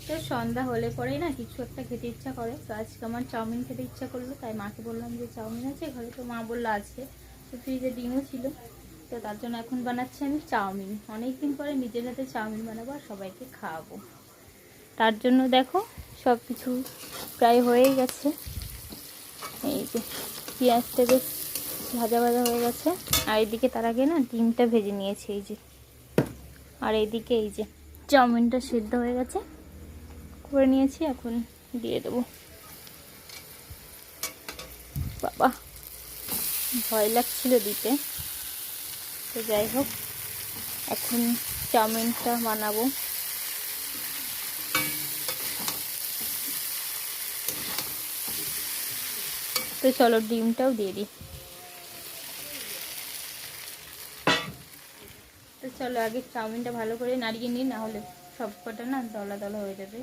তো সন্ধ্যা হলে পরেই না কিছু একটা খেতে ইচ্ছা করে। তো আজকে আমার চাউমিন খেতে ইচ্ছা করলো, তাই মাকে বললাম যে চাউমিন আছে ঘরে, তো মা বললো আছে। তো ফ্রিজে ডিমও ছিল, তো তার জন্য এখন বানাচ্ছি আমি চাউমিন। অনেকদিন পরে নিজের হাতে চাউমিন বানাবো আর সবাইকে খাওয়াবো। তার জন্য দেখো সব কিছু প্রায় হয়েই গেছে। এই যে পেঁয়াজটা বেশ ভাজা ভাজা হয়ে গেছে, আর এইদিকে তার আগে না ডিমটা ভেজে নিয়েছি এই যে। আর এইদিকে এই যে চাউমিনটা সিদ্ধ হয়ে গেছে, করে নিয়েছি, এখন দিয়ে দেবো। বাবা ভয় লাগছিল দিতে, তো যাই হোক এখন চাউমিনটা বানাবো। তো চলো ডিমটাও দিয়ে দিই। তো চলো আগে চাউমিনটা ভালো করে নাড়িয়ে নিই, না হলে সব কটা না দলা দলা হয়ে যাবে।